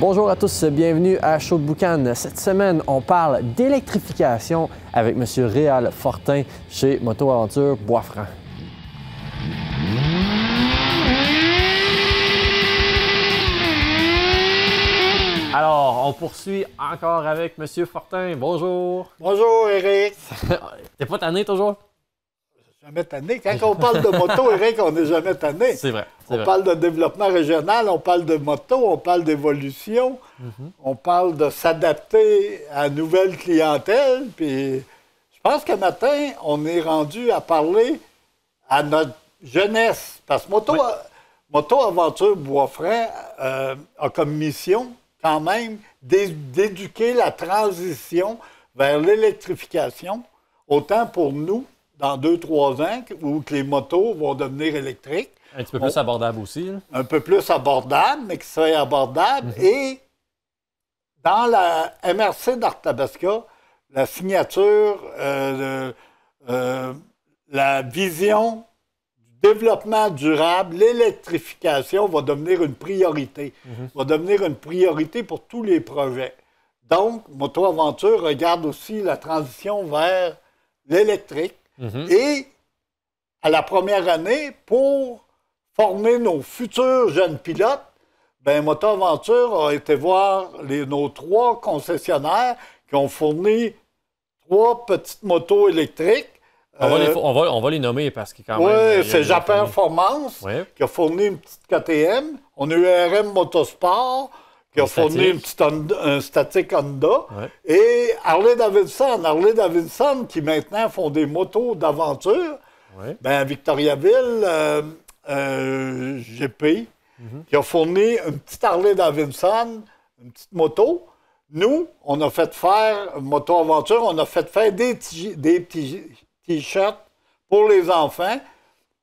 Bonjour à tous, bienvenue à Show de Boucan. Cette semaine, on parle d'électrification avec M. Réal Fortin chez Moto Aventure Boisfranc. Alors, on poursuit encore avec M. Fortin. Bonjour. Bonjour, Éric. T'es pas tanné toujours? Jamais tanné. Quand on parle de moto, Éric, on n'est jamais tanné. C'est vrai. On parle de développement régional, on parle de moto, on parle d'évolution, on parle de s'adapter à une nouvelle clientèle. Puis je pense que matin, on est rendu à parler à notre jeunesse. Parce que Moto Aventure Boisfranc a comme mission quand même d'éduquer la transition vers l'électrification, autant pour nous, dans 2-3 ans, où que les motos vont devenir électriques. Un petit peu plus abordable aussi. Là. Un peu plus abordable, mais qui serait abordable. Et dans la MRC d'Arthabasca, la signature, la vision du développement durable, l'électrification va devenir une priorité. Va devenir une priorité pour tous les projets. Donc, Moto Aventure regarde aussi la transition vers l'électrique. Et à la première année, pour former nos futurs jeunes pilotes, bien, Moto Aventure a été voir nos 3 concessionnaires qui ont fourni 3 petites motos électriques. On va les nommer parce que quand même... Oui, c'est Japon Performance qui a fourni une petite KTM. On a eu RM Motosport qui a fourni un statique Honda. Et Harley-Davidson. Harley-Davidson qui maintenant font des motos d'aventure. Bien, à Victoriaville, GP, qui a fourni une petite Harley-Davidson, une petite moto. Nous, on a fait faire, Moto Aventure, on a fait faire des petits T-shirts pour les enfants,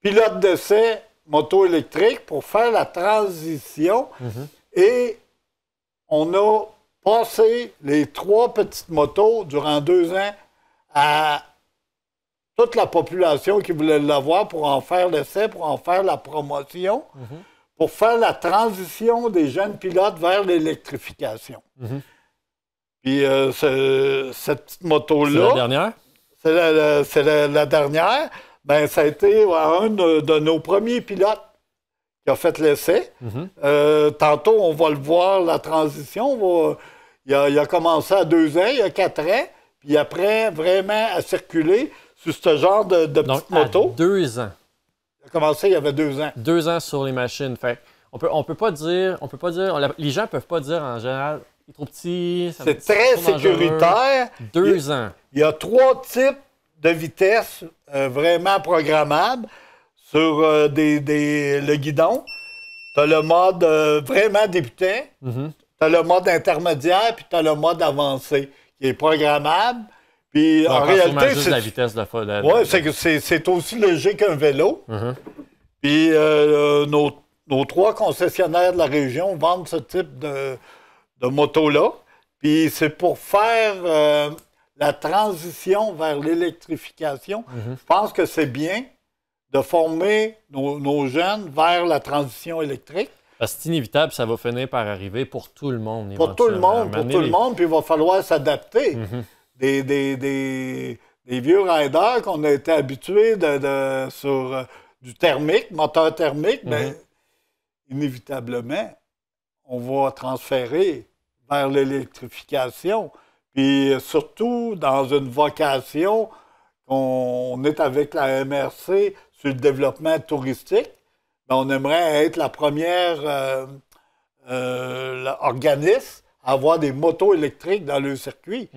pilote d'essai, moto électrique, pour faire la transition. Et on a passé les 3 petites motos durant 2 ans à toute la population qui voulait l'avoir pour en faire l'essai, pour en faire la promotion, pour faire la transition des jeunes pilotes vers l'électrification. Puis cette petite moto-là... C'est la dernière? C'est la dernière. Ben, ça a été un de nos premiers pilotes qui a fait l'essai. Tantôt, on va le voir, la transition. Il a commencé à 2 ans, il y a 4 ans. Puis après, vraiment à circuler sur ce genre de petite moto. 2 ans. Il a commencé il y avait 2 ans. 2 ans sur les machines. Fait on peut pas dire, les gens peuvent pas dire en général, il est trop petit. C'est très sécuritaire. 2 ans. Il y a 3 types de vitesses vraiment programmables sur le guidon. Tu as le mode vraiment débutant, tu as le mode intermédiaire, puis tu as le mode avancé, qui est programmable. Puis en réalité, c'est la vitesse de la... Oui, c'est aussi léger qu'un vélo. Puis nos 3 concessionnaires de la région vendent ce type de moto-là. Puis c'est pour faire la transition vers l'électrification. Je pense que c'est bien de former nos jeunes vers la transition électrique. Parce que c'est inévitable, ça va finir par arriver pour tout le monde. Pour tout le monde, puis il va falloir s'adapter. Des vieux riders qu'on a été habitués sur du thermique, moteur thermique, bien, inévitablement, on va transférer vers l'électrification. Puis surtout dans une vocation qu'on est avec la MRC sur le développement touristique, bien, on aimerait être la première organisme à avoir des motos électriques dans le circuit.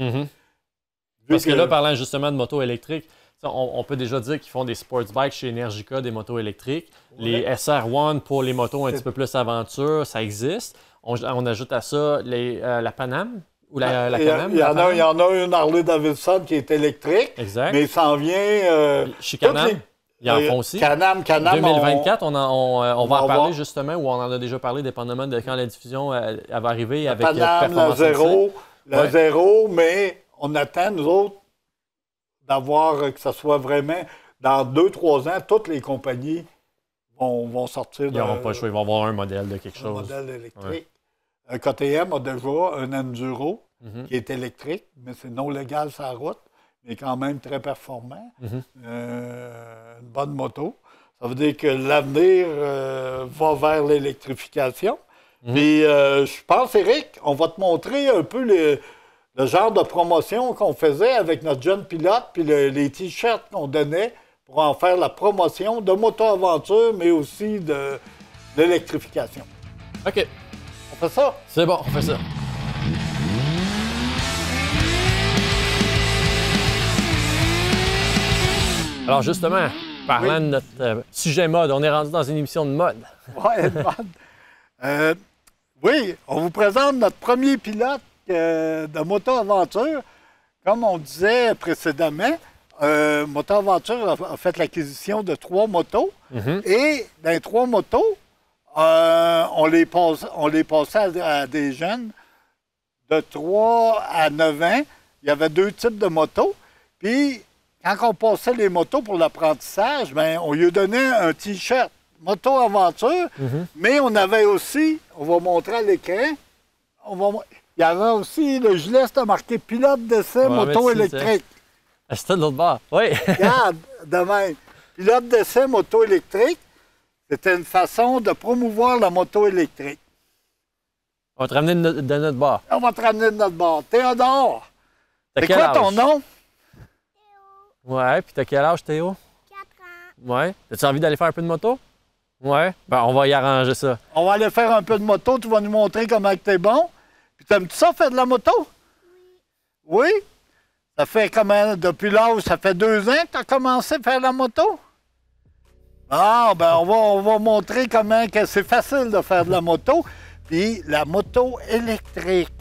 Parce que là, parlant justement de motos électriques, on peut déjà dire qu'ils font des sports bikes chez Energica, des motos électriques. Les SR1 pour les motos un petit peu plus aventure, ça existe. On ajoute à ça la Panam. Ou la Can-Am? Il y en a une Harley-Davidson qui est électrique. Exact. Mais il s'en vient... chez Can-Am, ils en font aussi. Can-Am, 2024, on va en parler justement, ou on en a déjà parlé, dépendamment de quand la diffusion elle va arriver avec Can-Am, la zéro, mais on attend, nous autres, d'avoir que ce soit vraiment, dans 2-3 ans, toutes les compagnies vont sortir. Ils n'auront pas le choix, ils vont avoir un modèle de quelque chose. Un modèle électrique. KTM a déjà un Enduro qui est électrique, mais c'est non légal sur la route, mais quand même très performant. Une bonne moto. Ça veut dire que l'avenir va vers l'électrification. Puis je pense, Éric, on va te montrer un peu le genre de promotion qu'on faisait avec notre jeune pilote, puis les T-shirts qu'on donnait pour en faire la promotion de moto-aventure, mais aussi de l'électrification. OK. On fait ça? C'est bon, on fait ça. Alors justement, parlant de notre sujet mode, on est rendu dans une émission de mode. Oui, mode. Oui, on vous présente notre premier pilote de moto-aventure. Comme on disait précédemment, Moto-aventure a fait l'acquisition de 3 motos. Et dans les 3 motos, on les passait à des jeunes de 3 à 9 ans. Il y avait 2 types de motos. Puis, quand on passait les motos pour l'apprentissage, bien, on lui donnait un T-shirt Moto-aventure, mais on avait aussi, on va montrer à l'écran, il y avait aussi le gilet, c'était marqué pilote d'essai moto électrique. C'était de l'autre bord, oui. Regarde, de même. Pilote d'essai moto électrique, c'était une façon de promouvoir la moto électrique. On va te ramener de notre bord. On va te ramener de notre bord. Théodore, c'est quoi âge? Ton nom? Théo. Ouais, puis t'as quel âge, Théo? 4 ans. Ouais. As-tu envie d'aller faire un peu de moto? Ouais. Ben, on va y arranger ça. On va aller faire un peu de moto, tu vas nous montrer comment t'es bon. Puis t'aimes-tu ça, faire de la moto? Oui. Oui? Ça fait comment, depuis l'âge, ça fait 2 ans que tu as commencé à faire la moto? Ah, ben on va montrer comment que c'est facile de faire de la moto. Puis la moto électrique.